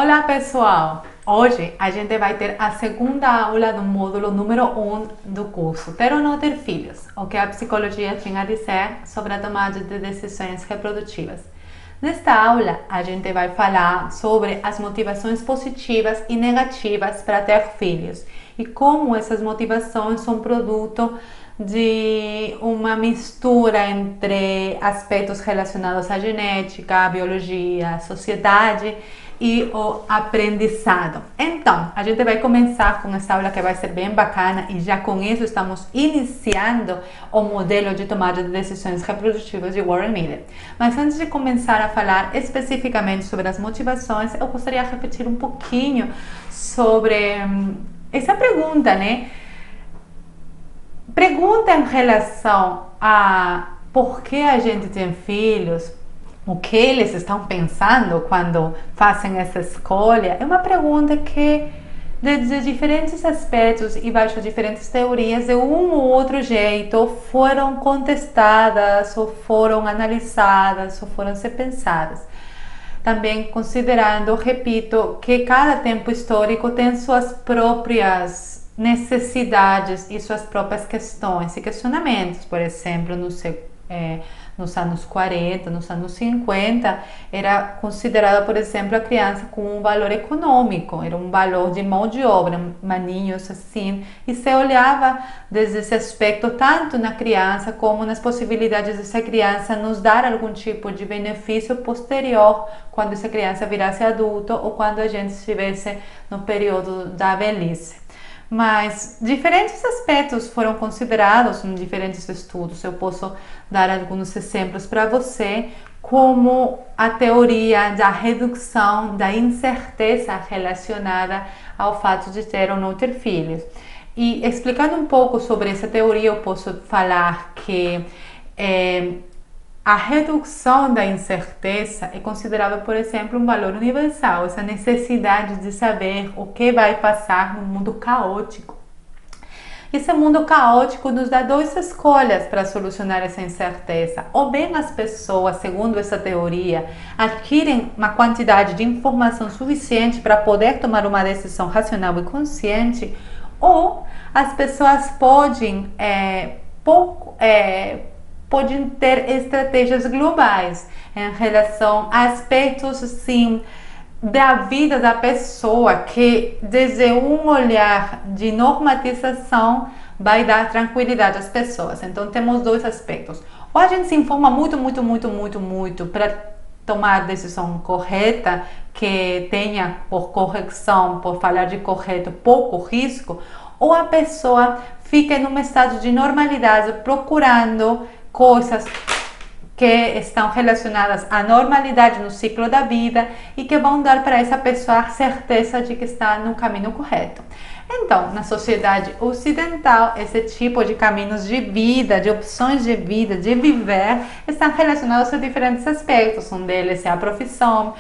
Olá pessoal! Hoje a gente vai ter a segunda aula do módulo número 1 do curso Ter ou Não Ter Filhos, o que a psicologia tinha a dizer sobre a tomada de decisões reprodutivas. Nesta aula a gente vai falar sobre as motivações positivas e negativas para ter filhos e como essas motivações são produto de uma mistura entre aspectos relacionados à genética, à biologia, à sociedade e o aprendizado. Então, a gente vai começar com essa aula que vai ser bem bacana e já com isso estamos iniciando o modelo de tomada de decisões reprodutivas de Warren Miller. Mas antes de começar a falar especificamente sobre as motivações, eu gostaria de repetir um pouquinho sobre essa pergunta, né? Pergunta em relação a por que a gente tem filhos, o que eles estão pensando quando fazem essa escolha, é uma pergunta que de diferentes aspectos e baixo diferentes teorias, de um ou outro jeito, foram contestadas, ou foram analisadas, ou foram ser pensadas. Também considerando, repito, que cada tempo histórico tem suas próprias necessidades e suas próprias questões e questionamentos. Por exemplo, nos anos 40, nos anos 50, era considerada, por exemplo, a criança com um valor econômico, era um valor de mão de obra, maninhos assim, e se olhava desde esse aspecto tanto na criança como nas possibilidades dessa criança nos dar algum tipo de benefício posterior quando essa criança virasse adulto ou quando a gente estivesse no período da velhice. Mas diferentes aspectos foram considerados em diferentes estudos. Eu posso dar alguns exemplos para você, como a teoria da redução da incerteza relacionada ao fato de ter ou não ter filhos. E explicando um pouco sobre essa teoria, eu posso falar que a redução da incerteza é considerada, por exemplo, um valor universal, essa necessidade de saber o que vai passar no mundo caótico. Esse mundo caótico nos dá duas escolhas para solucionar essa incerteza. Ou bem as pessoas, segundo essa teoria, adquirem uma quantidade de informação suficiente para poder tomar uma decisão racional e consciente, ou as pessoas podem podem ter estratégias globais em relação a aspectos assim da vida da pessoa que desde um olhar de normatização vai dar tranquilidade às pessoas. Então temos dois aspectos. Ou a gente se informa muito para tomar a decisão correta, que tenha por correção, por falar de correto, pouco risco, ou a pessoa fica em um estado de normalidade procurando coisas que estão relacionadas à normalidade no ciclo da vida e que vão dar para essa pessoa a certeza de que está no caminho correto. Então, na sociedade ocidental, esse tipo de caminhos de vida, de opções de vida, de viver, estão relacionados a diferentes aspectos. Um deles é a profissão,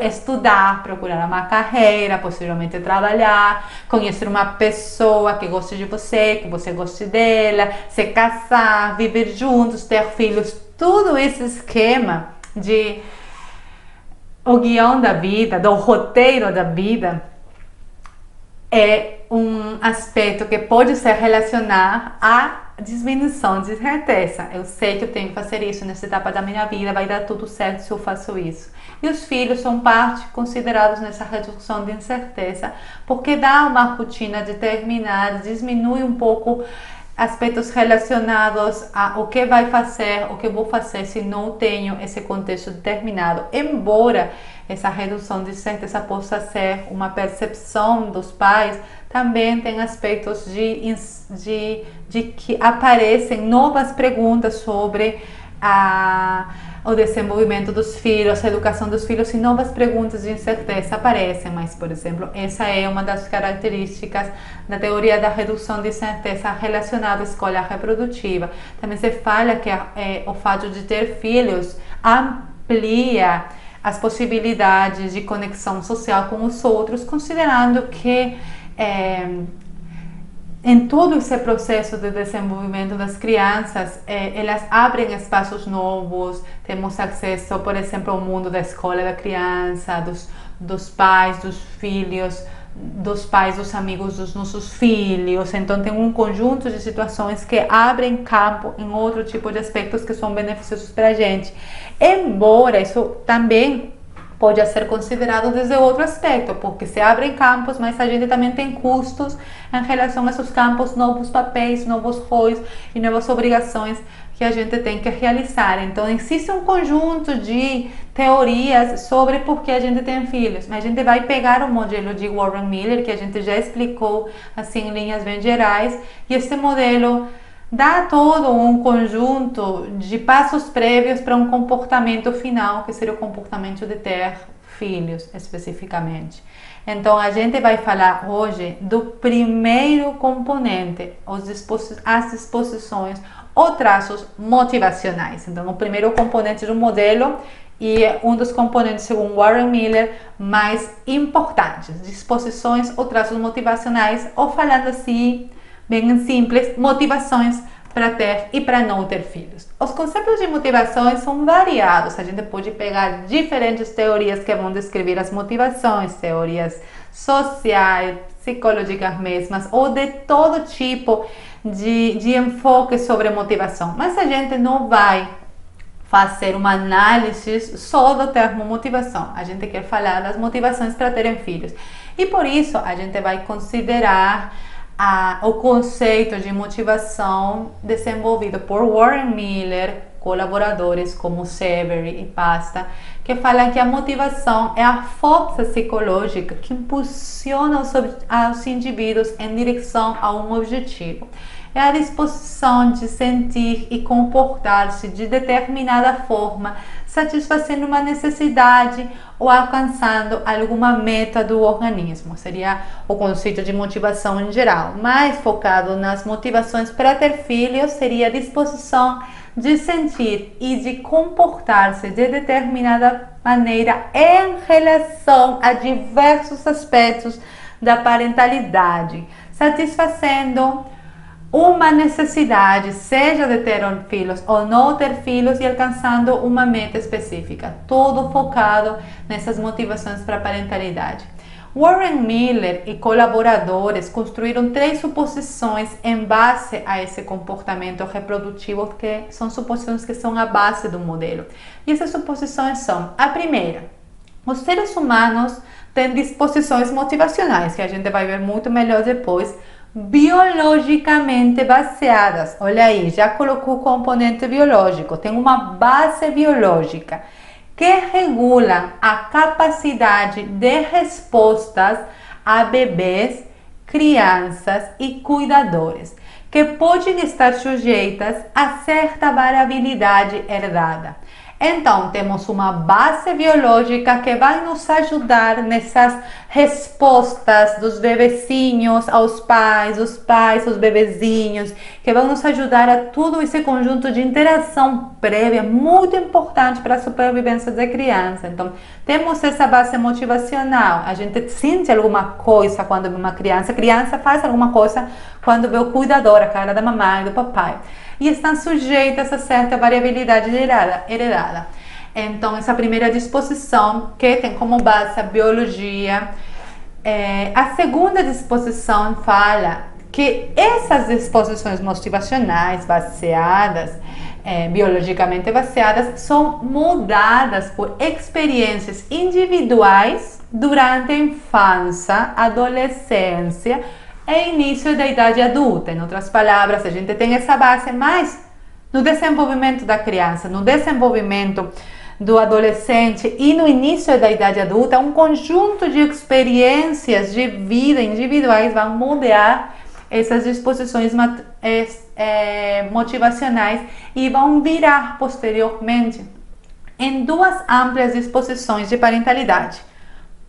estudar, procurar uma carreira, possivelmente trabalhar, conhecer uma pessoa que goste de você, que você goste dela, se casar, viver juntos, ter filhos, tudo esse esquema de o guião da vida, do roteiro da vida, é um aspecto que pode ser relacionado à diminuição de incerteza. Eu sei que eu tenho que fazer isso nessa etapa da minha vida, vai dar tudo certo se eu faço isso. E os filhos são parte considerados nessa redução de incerteza, porque dá uma rotina determinada, diminui um pouco aspectos relacionados a o que vai fazer, o que vou fazer se não tenho esse contexto determinado. Embora essa redução de incerteza possa ser uma percepção dos pais, também tem aspectos de que aparecem novas perguntas sobre o desenvolvimento dos filhos, a educação dos filhos, e novas perguntas de incerteza aparecem. Mas, por exemplo, essa é uma das características da teoria da redução de incerteza relacionada à escolha reprodutiva. Também se fala que o fato de ter filhos amplia as possibilidades de conexão social com os outros, considerando que em todo esse processo de desenvolvimento das crianças, elas abrem espaços novos, temos acesso, por exemplo, ao mundo da escola da criança, dos pais, dos filhos, dos pais, dos amigos dos nossos filhos. Então tem um conjunto de situações que abrem campo em outro tipo de aspectos que são beneficiosos para a gente. Embora isso também pode ser considerado desde outro aspecto, porque se abrem campos, mas a gente também tem custos em relação a esses campos, novos papéis, novos roles e novas obrigações que a gente tem que realizar. Então existe um conjunto de teorias sobre por que a gente tem filhos, mas a gente vai pegar o modelo de Warren Miller, que a gente já explicou assim em linhas bem gerais, e esse modelo dá todo um conjunto de passos prévios para um comportamento final, que seria o comportamento de ter filhos, especificamente. Então, a gente vai falar hoje do primeiro componente, as disposições ou traços motivacionais. Então, o primeiro componente do modelo e um dos componentes, segundo Warren Miller, mais importantes, disposições ou traços motivacionais, ou falando assim, bem simples, motivações para ter e para não ter filhos. Os conceitos de motivações são variados, a gente pode pegar diferentes teorias que vão descrever as motivações, teorias sociais, psicológicas mesmas, ou de todo tipo de enfoque sobre motivação, mas a gente não vai fazer uma análise só do termo motivação, a gente quer falar das motivações para terem filhos, e por isso a gente vai considerar o conceito de motivação desenvolvido por Warren Miller, colaboradores como Severy e Pasta, que falam que a motivação é a força psicológica que impulsiona os indivíduos em direção a um objetivo. É a disposição de sentir e comportar-se de determinada forma, satisfazendo uma necessidade ou alcançando alguma meta do organismo. Seria o conceito de motivação em geral. Mais focado nas motivações para ter filhos, seria a disposição de sentir e de comportar-se de determinada maneira em relação a diversos aspectos da parentalidade, satisfazendo uma necessidade, seja de ter filhos ou não ter filhos, e alcançando uma meta específica, tudo focado nessas motivações para a parentalidade. Warren Miller e colaboradores construíram 3 suposições em base a esse comportamento reprodutivo, que são suposições que são a base do modelo. E essas suposições são: a primeira, os seres humanos têm disposições motivacionais, que a gente vai ver muito melhor depois, biologicamente baseadas. Olha aí, já colocou o componente biológico, tem uma base biológica que regula a capacidade de respostas a bebês, crianças e cuidadores, que podem estar sujeitas a certa variabilidade herdada. Então, temos uma base biológica que vai nos ajudar nessas respostas dos bebezinhos aos pais, os pais aos bebezinhos, que vão nos ajudar a todo esse conjunto de interação prévia muito importante para a supervivência da criança. Então, temos essa base motivacional. A gente sente alguma coisa quando vê uma criança, a criança faz alguma coisa quando vê o cuidador, a cara da mamãe, do papai. E estão sujeitas a certa variabilidade heredada. Então, essa primeira disposição, que tem como base a biologia. A segunda disposição fala que essas disposições motivacionais baseadas, biologicamente baseadas, são mudadas por experiências individuais durante a infância, adolescência e início da idade adulta. Em outras palavras, a gente tem essa base, mas no desenvolvimento da criança, no desenvolvimento do adolescente e no início da idade adulta, um conjunto de experiências de vida individuais vão mudar essas disposições motivacionais e vão virar posteriormente em 2 amplas disposições de parentalidade: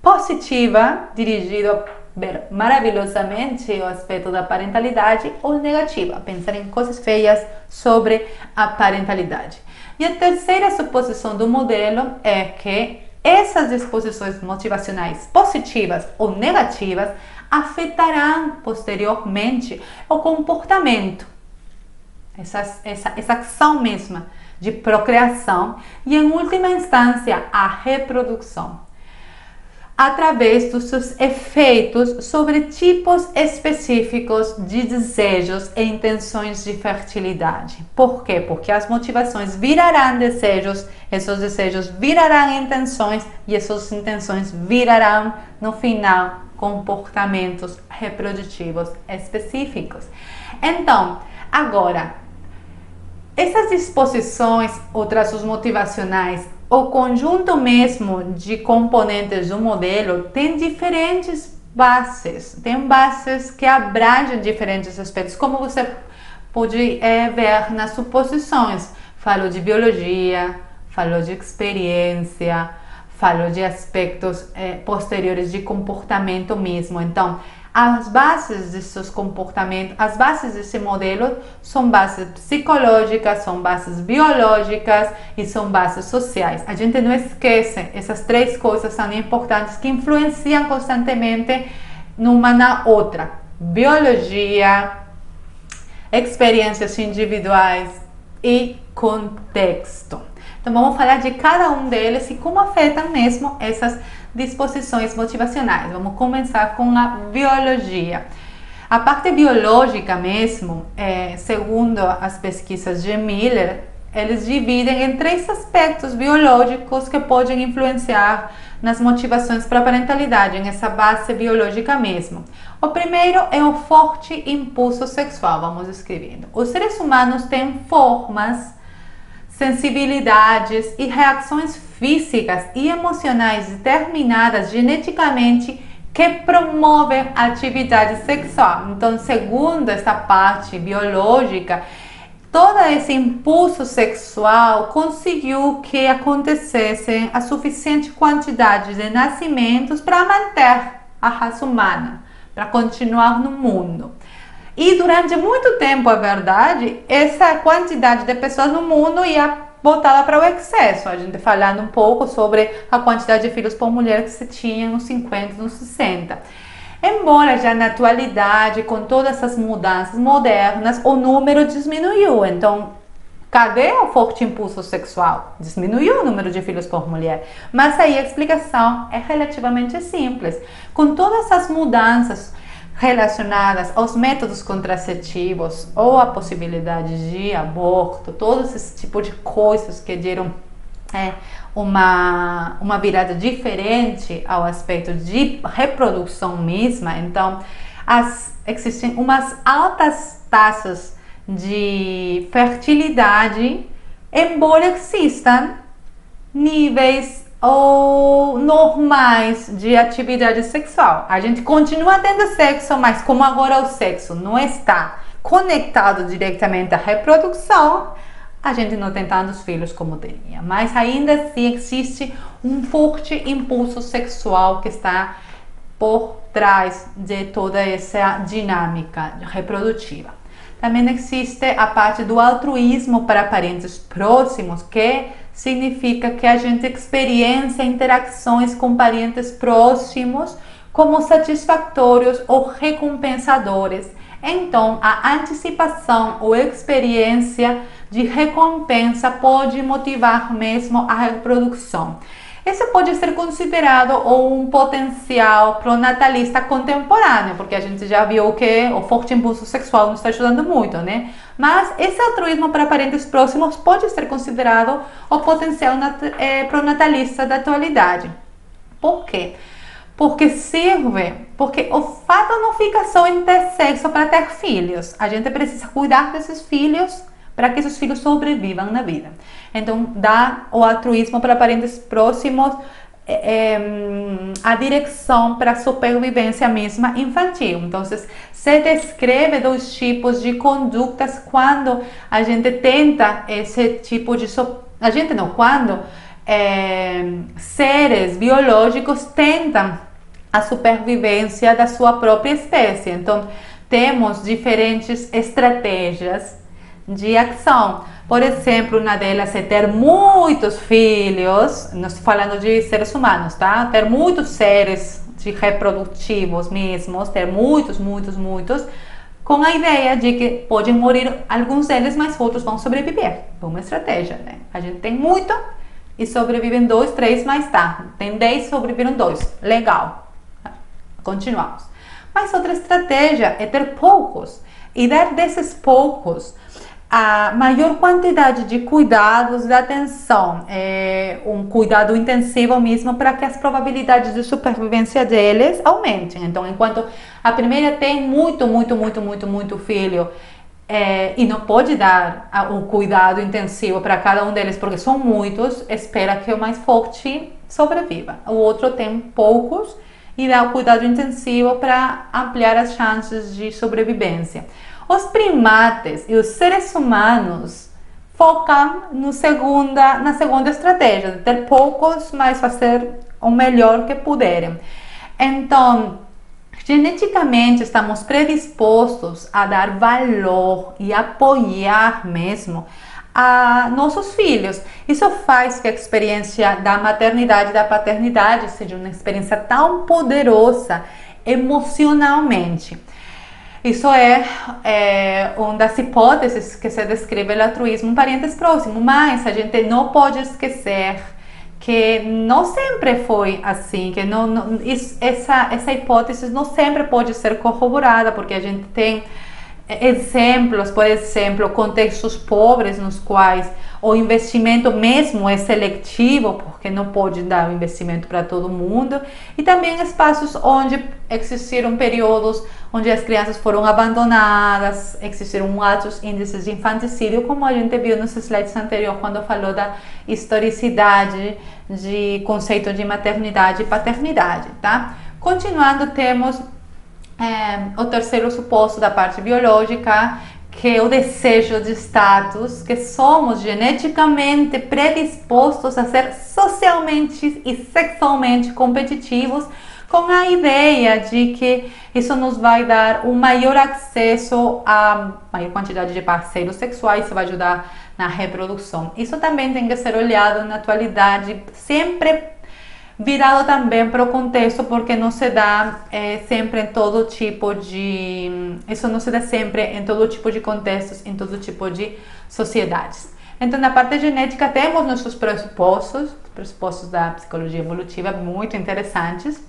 positiva, dirigida a ver maravilhosamente o aspecto da parentalidade, ou negativa, pensar em coisas feias sobre a parentalidade. E a terceira suposição do modelo é que essas disposições motivacionais positivas ou negativas afetarão posteriormente o comportamento, essa ação mesma de procriação, e em última instância a reprodução. através dos seus efeitos sobre tipos específicos de desejos e intenções de fertilidade. Por quê? Porque as motivações virarão desejos, esses desejos virarão intenções e essas intenções virarão, no final, comportamentos reprodutivos específicos. Então, agora, essas disposições ou traços motivacionais, o conjunto mesmo de componentes do modelo tem diferentes bases, tem bases que abrangem diferentes aspectos, como você pode ver nas suposições. Falou de biologia, falou de experiência, falou de aspectos posteriores de comportamento mesmo. Então, as bases desses comportamentos, as bases desse modelo são bases psicológicas, são bases biológicas e são bases sociais. A gente não esquece, essas três coisas são importantes que influenciam constantemente numa na outra. Biologia, experiências individuais e contexto. Então vamos falar de cada um deles e como afetam mesmo essas disposições motivacionais. Vamos começar com a biologia. A parte biológica mesmo, segundo as pesquisas de Miller, eles dividem em três aspectos biológicos que podem influenciar nas motivações para a parentalidade, nessa base biológica mesmo. O primeiro é o forte impulso sexual, vamos escrevendo. Os seres humanos têm formas, sensibilidades e reações físicas e emocionais determinadas geneticamente que promovem a atividade sexual. Então, segundo essa parte biológica, todo esse impulso sexual conseguiu que acontecesse a suficiente quantidade de nascimentos para manter a raça humana, para continuar no mundo. E durante muito tempo, a verdade, essa quantidade de pessoas no mundo ia botada para o excesso. A gente falando um pouco sobre a quantidade de filhos por mulher que se tinha nos 50, nos 60. Embora já na atualidade, com todas essas mudanças modernas, o número diminuiu. Então, cadê o forte impulso sexual? Diminuiu o número de filhos por mulher. Mas aí a explicação é relativamente simples. Com todas essas mudanças relacionadas aos métodos contraceptivos ou a possibilidade de aborto, todos esse tipo de coisas que deram uma virada diferente ao aspecto de reprodução mesma. Então, existem umas altas taxas de fertilidade, embora existam níveis ou normais de atividade sexual. A gente continua tendo sexo, mas como agora o sexo não está conectado diretamente à reprodução, a gente não tem tantos filhos como teria. Mas ainda assim existe um forte impulso sexual que está por trás de toda essa dinâmica reprodutiva. Também existe a parte do altruísmo para parentes próximos, que significa que a gente experiencia interações com parentes próximos como satisfatórios ou recompensadores. Então, a antecipação ou experiência de recompensa pode motivar mesmo a reprodução. Esse pode ser considerado um potencial pronatalista contemporâneo, porque a gente já viu que o forte impulso sexual não está ajudando muito, né? Mas esse altruísmo para parentes próximos pode ser considerado o potencial pronatalista da atualidade. Por quê? Porque o fato não fica só em ter sexo para ter filhos. A gente precisa cuidar desses filhos para que esses filhos sobrevivam na vida. Então, dá o altruísmo para parentes próximos a direção para a supervivência mesma infantil. Então, se descreve dois tipos de condutas quando a gente tenta esse tipo de... quando seres biológicos tentam a supervivência da sua própria espécie. Então, temos diferentes estratégias de ação. Por exemplo, uma delas é ter muitos filhos, não estou falando de seres humanos, tá? Ter muitos seres reprodutivos mesmos, ter muitos, com a ideia de que podem morrer alguns deles, mas outros vão sobreviver. É uma estratégia, né? A gente tem muito, e sobrevivem 2, 3, mas tá, tem 10, sobreviveram 2, legal, continuamos. Mas outra estratégia é ter poucos e dar desses poucos a maior quantidade de cuidados, de atenção, um cuidado intensivo mesmo para que as probabilidades de supervivência deles aumentem. Então, enquanto a primeira tem muito filho, e não pode dar um cuidado intensivo para cada um deles, porque são muitos, espera que o mais forte sobreviva. O outro tem poucos e dá o cuidado intensivo para ampliar as chances de sobrevivência. Os primatas e os seres humanos focam na segunda estratégia, de ter poucos, mas fazer o melhor que puderem. Então, geneticamente estamos predispostos a dar valor e apoiar mesmo a nossos filhos. Isso faz que a experiência da maternidade e da paternidade seja uma experiência tão poderosa emocionalmente. Isso é uma das hipóteses que se descreve o altruísmo em parentes próximos, mas a gente não pode esquecer que não sempre foi assim, que essa hipótese não sempre pode ser corroborada, porque a gente tem exemplos, por exemplo, contextos pobres nos quais o investimento mesmo é seletivo, porque não pode dar o investimento para todo mundo, e também espaços onde existiram períodos onde as crianças foram abandonadas, existiram altos índices de infanticídio, como a gente viu nos slides anteriores, quando falou da historicidade de conceito de maternidade e paternidade, tá? Continuando, temos o terceiro suposto da parte biológica, que é o desejo de status, que somos geneticamente predispostos a ser socialmente e sexualmente competitivos, com a ideia de que isso nos vai dar um maior acesso a maior quantidade de parceiros sexuais, isso vai ajudar na reprodução. Isso também tem que ser olhado na atualidade, sempre virado também para o contexto, porque não se dá sempre em todo tipo de... Isso não se dá sempre em todo tipo de contextos, em todo tipo de sociedades. Então, na parte genética, temos nossos pressupostos da psicologia evolutiva muito interessantes,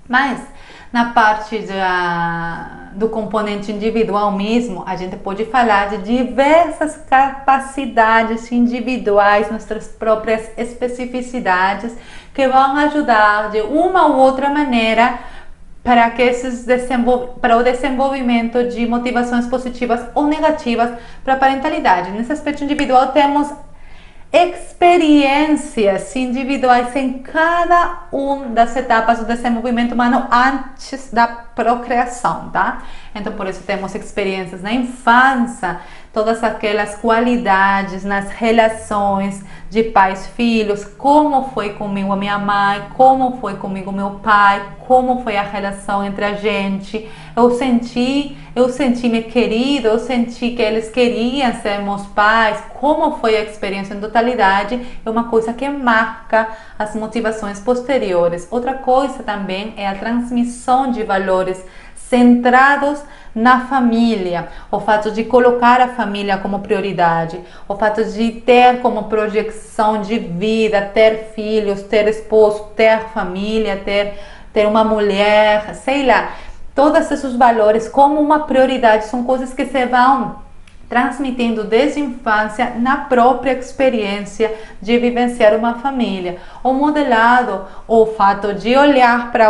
mas na parte do componente individual mesmo, a gente pode falar de diversas capacidades individuais, nossas próprias especificidades, que vão ajudar de uma ou outra maneira para o desenvolvimento de motivações positivas ou negativas para a parentalidade. Nesse aspecto individual, temos experiências individuais em cada uma das etapas do desenvolvimento humano antes da procriação, tá? Então, por isso temos experiências na infância, todas aquelas qualidades nas relações de pais e filhos, como foi comigo a minha mãe, como foi comigo meu pai, como foi a relação entre a gente. Eu senti-me querido, eu senti que eles queriam ser meus pais, como foi a experiência em totalidade, é uma coisa que marca as motivações posteriores. Outra coisa também é a transmissão de valores centrados na família, o fato de colocar a família como prioridade, o fato de ter como projeção de vida, ter filhos, ter esposo, ter família, ter uma mulher, sei lá, todos esses valores como uma prioridade são coisas que se vão transmitindo desde a infância na própria experiência de vivenciar uma família. O modelado, o fato de olhar para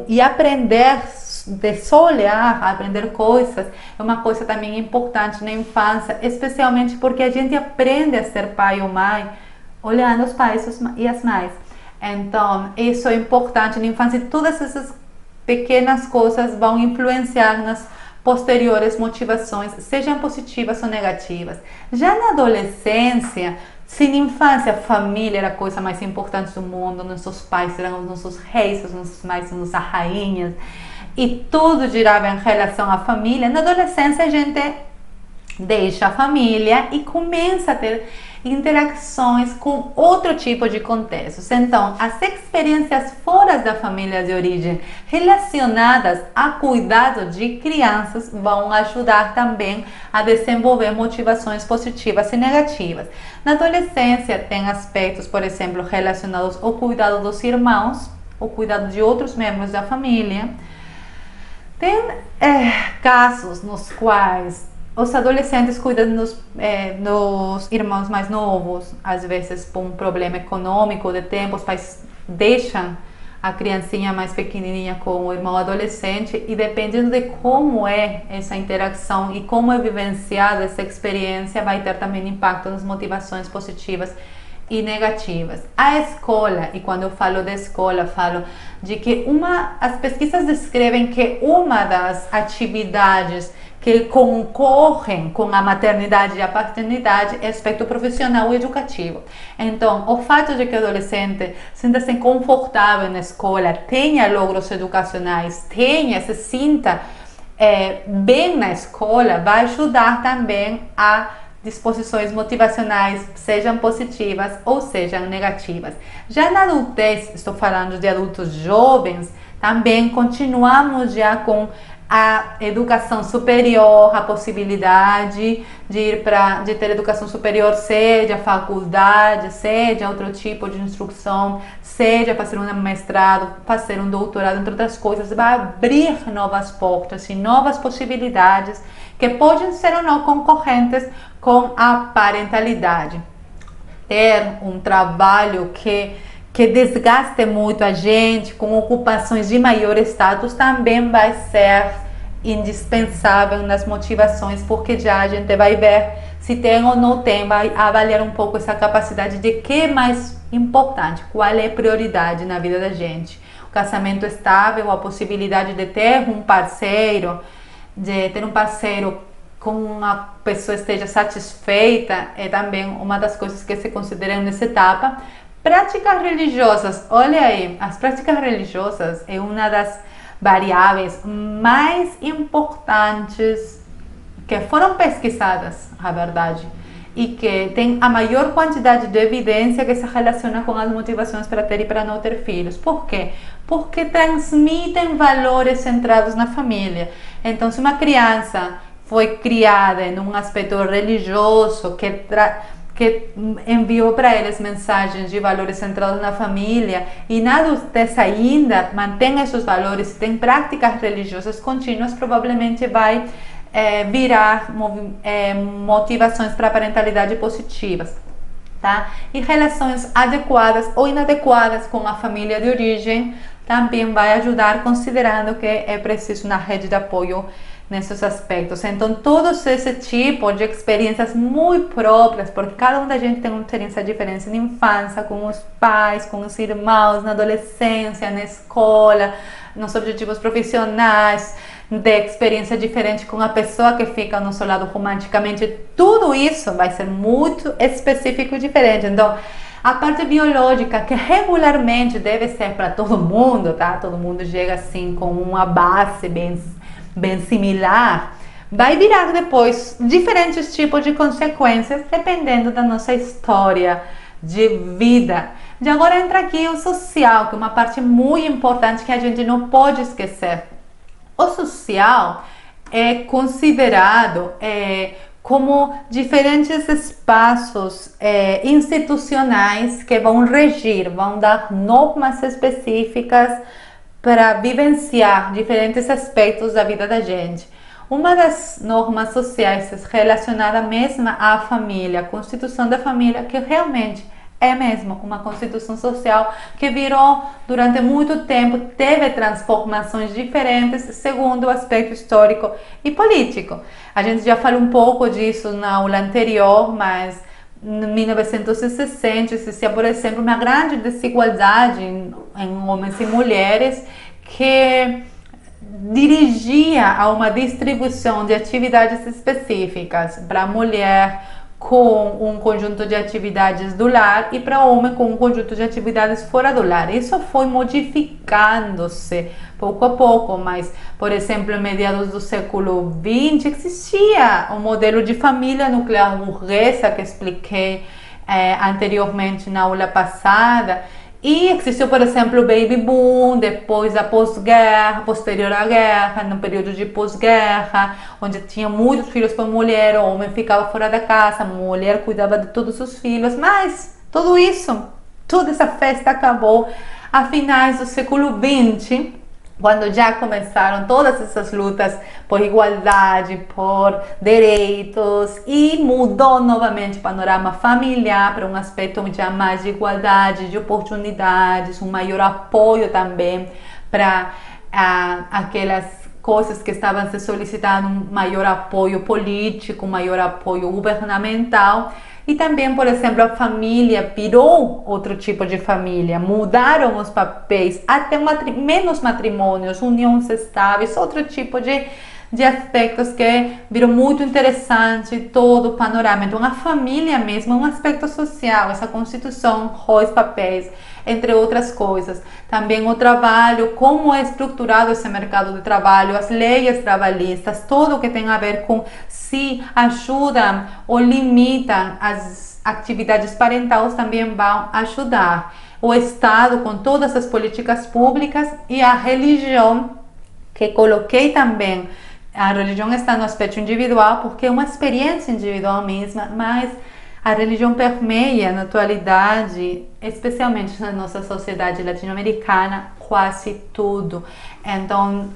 e aprender, de só olhar, aprender coisas, é uma coisa também importante na infância, especialmente porque a gente aprende a ser pai ou mãe olhando os pais e as mães. Então, isso é importante na infância, e todas essas pequenas coisas vão influenciar nas posteriores motivações, sejam positivas ou negativas. Já na adolescência, se na infância a família era a coisa mais importante do mundo, nossos pais eram os nossos reis, os nossos mães, as nossas rainhas, e tudo girava em relação à família, na adolescência a gente deixa a família e começa a ter interações com outro tipo de contextos. Então, as experiências fora da família de origem relacionadas a cuidado de crianças vão ajudar também a desenvolver motivações positivas e negativas. Na adolescência, tem aspectos, por exemplo, relacionados ao cuidado dos irmãos, o cuidado de outros membros da família. Tem casos nos quais os adolescentes cuidam dos irmãos mais novos, às vezes por um problema econômico de tempo, os pais deixam a criancinha mais pequenininha com o irmão adolescente e dependendo de como é essa interação e como é vivenciada essa experiência, vai ter também impacto nas motivações positivas e negativas. A escola, e quando eu falo da escola, falo de que as pesquisas descrevem que uma das atividades que concorrem com a maternidade e a paternidade é aspecto profissional e educativo. Então, o fato de que o adolescente sinta-se confortável na escola, tenha logros educacionais, se sinta bem na escola, vai ajudar também a disposições motivacionais, sejam positivas ou sejam negativas. Já na adultez, estou falando de adultos jovens, também continuamos já com a educação superior, a possibilidade de ter educação superior, seja faculdade, seja outro tipo de instrução, seja fazer um mestrado, fazer um doutorado, entre outras coisas, vai abrir novas portas e novas possibilidades que podem ser ou não concorrentes com a parentalidade. Ter um trabalho que desgaste muito a gente, com ocupações de maior status, também vai ser indispensável nas motivações, porque já a gente vai ver se tem ou não tem, vai avaliar um pouco essa capacidade de que é mais importante, qual é a prioridade na vida da gente. O casamento estável, a possibilidade de ter um parceiro, com uma pessoa esteja satisfeita, é também uma das coisas que se consideram nessa etapa. Práticas religiosas, olha aí, as práticas religiosas é uma das variáveis mais importantes que foram pesquisadas, a verdade, e que tem a maior quantidade de evidência que se relaciona com as motivações para ter e para não ter filhos. Por quê? Porque transmitem valores centrados na família. Então, se uma criança foi criada em um aspecto religioso que enviou para eles mensagens de valores centrados na família e na adultez ainda mantém esses valores, tem práticas religiosas contínuas, provavelmente vai virar motivações para a parentalidade positivas, tá? E relações adequadas ou inadequadas com a família de origem também vai ajudar, considerando que é preciso uma rede de apoio nesses aspectos. Então, todos esse tipo de experiências muito próprias, porque cada um da gente tem uma experiência diferente na infância, com os pais, com os irmãos, na adolescência, na escola, nos objetivos profissionais, de experiência diferente com a pessoa que fica ao nosso lado romanticamente, tudo isso vai ser muito específico e diferente. Então, a parte biológica, que regularmente deve ser para todo mundo, tá? Todo mundo chega assim com uma base bem similar, vai virar depois diferentes tipos de consequências dependendo da nossa história de vida. De agora entra aqui o social, que é uma parte muito importante que a gente não pode esquecer. O social é considerado como diferentes espaços institucionais que vão regir, vão dar normas específicas para vivenciar diferentes aspectos da vida da gente. Uma das normas sociais relacionada mesmo à família, a constituição da família, que realmente é mesmo uma constituição social que virou durante muito tempo, teve transformações diferentes segundo o aspecto histórico e político. A gente já falou um pouco disso na aula anterior, mas em 1960 existia, por exemplo, uma grande desigualdade em homens e mulheres que dirigia a uma distribuição de atividades específicas para a mulher com um conjunto de atividades do lar e para homem com um conjunto de atividades fora do lar. Isso foi modificando-se pouco a pouco, mas, por exemplo, em meados do século XX existia um modelo de família nuclear burguesa que expliquei anteriormente na aula passada. E existiu, por exemplo, o baby boom, depois da pós-guerra, posterior à guerra, no período de pós-guerra, onde tinha muitos filhos por mulher, o homem ficava fora da casa, a mulher cuidava de todos os filhos, mas tudo isso, toda essa festa acabou a finais do século XX, quando já começaram todas essas lutas por igualdade, por direitos, e mudou novamente o panorama familiar para um aspecto já mais de igualdade, de oportunidades, um maior apoio também para aquelas coisas que estavam se solicitando, um maior apoio político, um maior apoio governamental. E também, por exemplo, a família virou outro tipo de família, mudaram os papéis, até menos matrimônios, uniões estáveis, outro tipo de aspectos que virou muito interessante todo o panorama. Então, a família mesmo é um aspecto social, essa constituição, os papéis, entre outras coisas. Também o trabalho, como é estruturado esse mercado de trabalho, as leis trabalhistas, tudo que tem a ver com se ajudam ou limitam as atividades parentais também vão ajudar. O Estado com todas as políticas públicas e a religião, que coloquei também. A religião está no aspecto individual porque é uma experiência individual mesma, mas a religião permeia na atualidade, especialmente na nossa sociedade latino-americana, quase tudo. Então,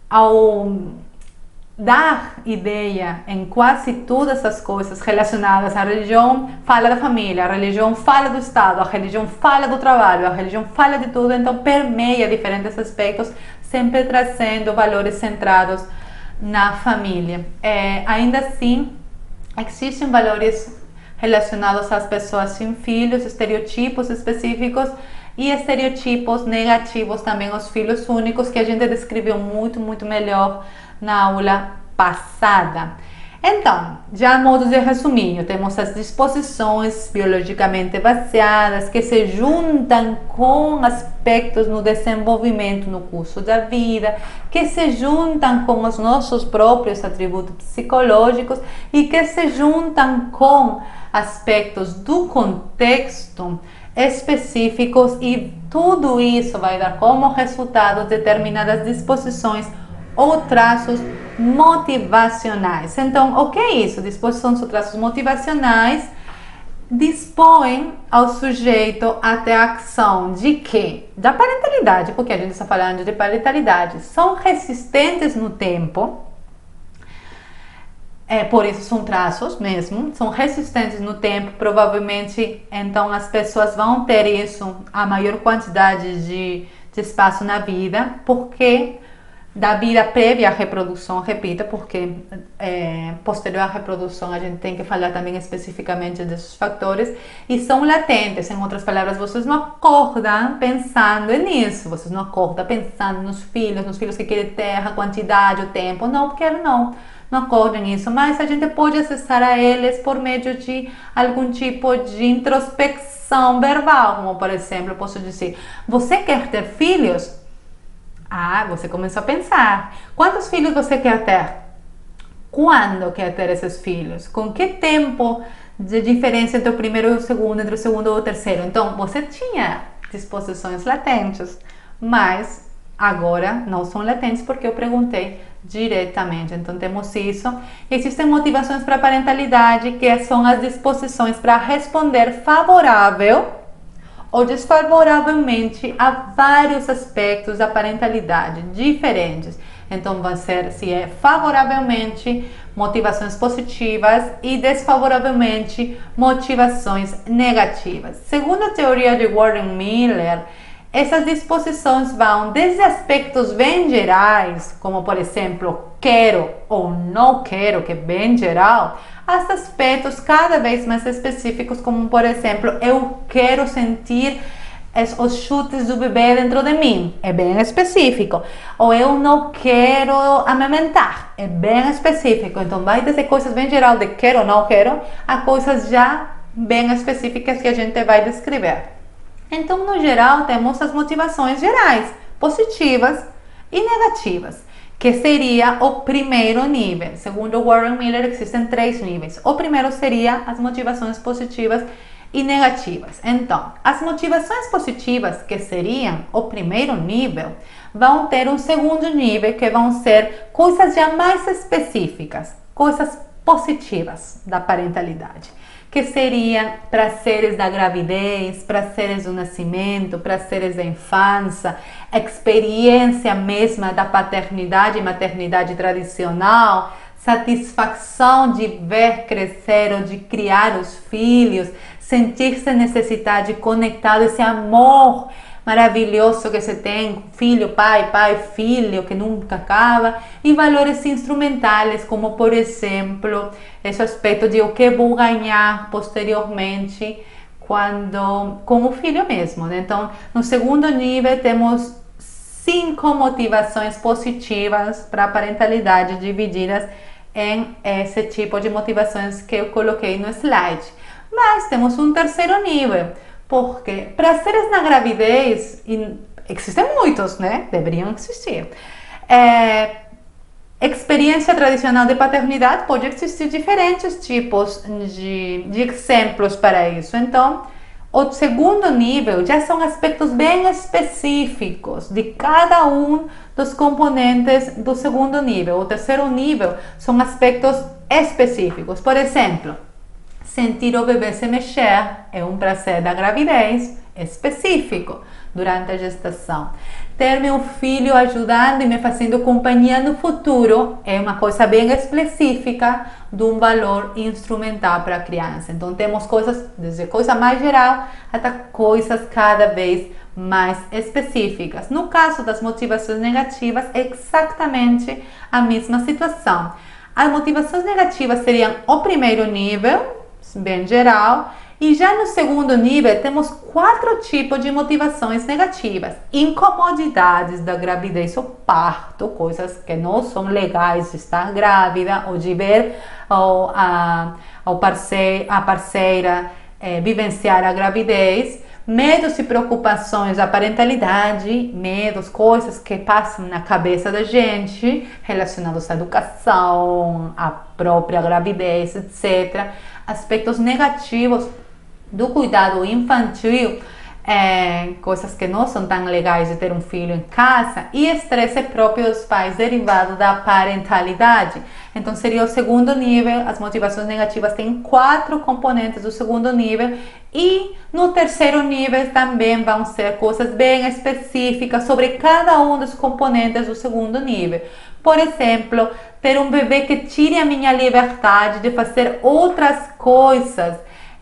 ao dar ideia em quase todas essas coisas relacionadas à religião, fala da família, a religião fala do Estado, a religião fala do trabalho, a religião fala de tudo, então permeia diferentes aspectos, sempre trazendo valores centrados na família. Ainda assim, existem valores relacionados às pessoas sem filhos, estereotipos específicos e estereotipos negativos também, os filhos únicos, que a gente descreveu muito melhor na aula passada. Então, já a modo de resuminho, temos as disposições biologicamente baseadas que se juntam com aspectos no desenvolvimento no curso da vida, que se juntam com os nossos próprios atributos psicológicos e que se juntam com aspectos do contexto específicos, e tudo isso vai dar como resultado determinadas disposições ou traços motivacionais. Então, o que é isso? Disposições ou traços motivacionais dispõem ao sujeito até a ação de quê? Da parentalidade, porque a gente está falando de parentalidade. São resistentes no tempo, por isso são traços mesmo, são resistentes no tempo, provavelmente, então as pessoas vão ter isso, a maior quantidade de espaço na vida, porque da vida prévia à reprodução, repita, porque posterior à reprodução a gente tem que falar também especificamente desses fatores, e são latentes, em outras palavras, vocês não acordam pensando nisso, vocês não acordam pensando nos filhos que querem ter, a quantidade, o tempo, não, porque não acordam nisso, mas a gente pode acessar a eles por meio de algum tipo de introspecção verbal, como por exemplo, eu posso dizer, você quer ter filhos? Você começou a pensar. Quantos filhos você quer ter? Quando quer ter esses filhos? Com que tempo de diferença entre o primeiro e o segundo, entre o segundo e o terceiro? Então, você tinha disposições latentes, mas agora não são latentes porque eu perguntei diretamente. Então, temos isso. Existem motivações para a parentalidade, que são as disposições para responder favorável ou desfavoravelmente a vários aspectos da parentalidade diferentes. Então, vai ser, se é favoravelmente, motivações positivas, e desfavoravelmente, motivações negativas. Segundo a teoria de Warren Miller, essas disposições vão desde aspectos bem gerais, como por exemplo, quero ou não quero, que é bem geral, a aspectos cada vez mais específicos, como por exemplo, eu quero sentir os chutes do bebê dentro de mim, é bem específico. Ou eu não quero amamentar, é bem específico. Então vai desde coisas bem geral de quero ou não quero, a coisas já bem específicas que a gente vai descrever. Então, no geral, temos as motivações gerais, positivas e negativas, que seria o primeiro nível. Segundo Warren Miller, existem 3 níveis. O primeiro seria as motivações positivas e negativas. Então, as motivações positivas, que seriam o primeiro nível, vão ter um segundo nível, que vão ser coisas já mais específicas, coisas positivas da parentalidade, que seriam prazeres da gravidez, prazeres do nascimento, prazeres da infância, experiência mesma da paternidade e maternidade tradicional, satisfação de ver crescer ou de criar os filhos, sentir-se necessidade conectado, esse amor maravilhoso que você tem, filho, pai, pai, filho, que nunca acaba, e valores instrumentais, como por exemplo, esse aspecto de o que vou ganhar posteriormente quando com o filho mesmo, né? Então, no segundo nível temos 5 motivações positivas para a parentalidade, divididas em esse tipo de motivações que eu coloquei no slide. Mas temos um terceiro nível, porque prazeres na gravidez, existem muitos, né? Deveriam existir. Experiência tradicional de paternidade, pode existir diferentes tipos de exemplos para isso. Então, o segundo nível já são aspectos bem específicos de cada um dos componentes do segundo nível. O terceiro nível são aspectos específicos. Por exemplo, sentir o bebê se mexer é um prazer da gravidez específico durante a gestação. Ter meu filho ajudando e me fazendo companhia no futuro é uma coisa bem específica de um valor instrumental para a criança. Então temos coisas, desde coisa mais geral até coisas cada vez mais específicas. No caso das motivações negativas, é exatamente a mesma situação. As motivações negativas seriam o primeiro nível, bem geral, e já no segundo nível temos 4 tipos de motivações negativas. Incomodidades da gravidez ou parto, coisas que não são legais de estar grávida ou de ver a parceira vivenciar a gravidez. Medos e preocupações da parentalidade, medos, coisas que passam na cabeça da gente relacionados à educação, à própria gravidez, etc. Aspectos negativos do cuidado infantil, coisas que não são tão legais de ter um filho em casa, e estresse próprio dos pais derivado da parentalidade. Então seria o segundo nível. As motivações negativas têm 4 componentes do segundo nível, e no terceiro nível também vão ser coisas bem específicas sobre cada um dos componentes do segundo nível. Por exemplo, ter um bebê que tire a minha liberdade de fazer outras coisas.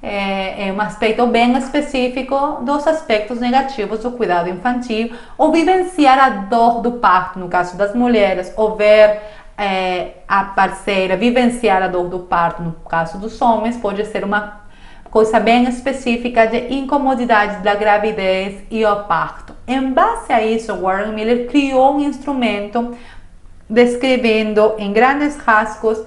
É um aspecto bem específico dos aspectos negativos do cuidado infantil, ou vivenciar a dor do parto, no caso das mulheres, ou ver a parceira vivenciar a dor do parto, no caso dos homens, pode ser uma coisa bem específica de incomodidade da gravidez e o parto. Em base a isso, Warren Miller criou um instrumento descrevendo em grandes rasgos.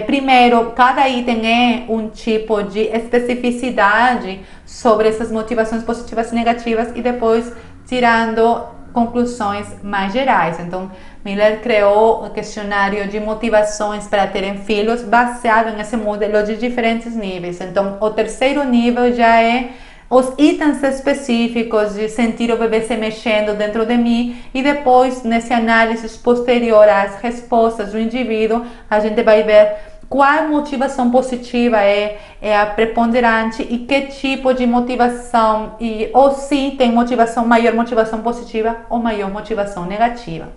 Primeiro, cada item é um tipo de especificidade sobre essas motivações positivas e negativas, e depois tirando conclusões mais gerais. Então, Miller criou o questionário de motivações para terem filhos baseado nesse modelo de diferentes níveis. Então, o terceiro nível já é os itens específicos de sentir o bebê se mexendo dentro de mim, e depois, nesse análise posterior às respostas do indivíduo, a gente vai ver qual motivação positiva é a preponderante e que tipo de motivação, ou se tem maior motivação positiva ou maior motivação negativa.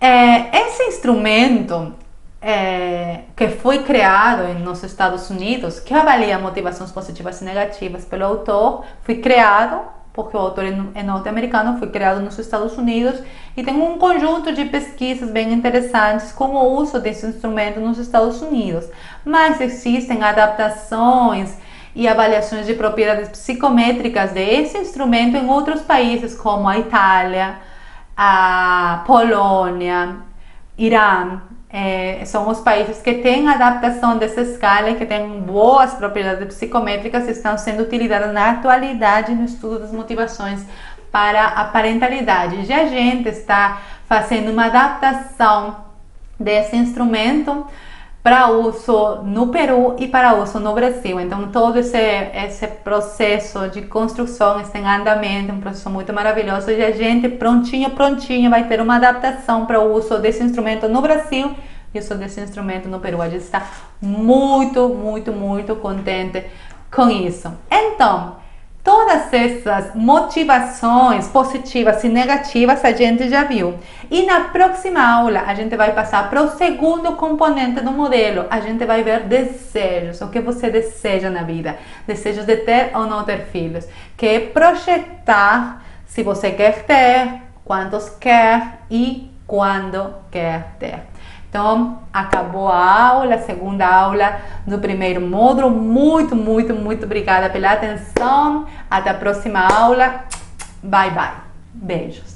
Esse instrumento que foi criado nos Estados Unidos, que avalia motivações positivas e negativas pelo autor, foi criado porque o autor é norte-americano, foi criado nos Estados Unidos, e tem um conjunto de pesquisas bem interessantes com o uso desse instrumento nos Estados Unidos. Mas existem adaptações e avaliações de propriedades psicométricas desse instrumento em outros países como a Itália, a Polônia, Irã. São os países que têm adaptação dessa escala e que têm boas propriedades psicométricas e estão sendo utilizadas na atualidade no estudo das motivações para a parentalidade. Já a gente está fazendo uma adaptação desse instrumento para uso no Peru e para uso no Brasil. Então, todo esse processo de construção está em andamento, um processo muito maravilhoso, e a gente, prontinho, vai ter uma adaptação para o uso desse instrumento no Brasil e o uso desse instrumento no Peru. A gente está muito, muito, muito contente com isso. Então, todas essas motivações positivas e negativas a gente já viu. E na próxima aula a gente vai passar para o segundo componente do modelo. A gente vai ver desejos, o que você deseja na vida. Desejos de ter ou não ter filhos. Que é projetar se você quer ter, quantos quer e quando quer ter. Então, acabou a aula, a segunda aula do primeiro módulo. Muito, muito, muito obrigada pela atenção. Até a próxima aula. Bye, bye. Beijos.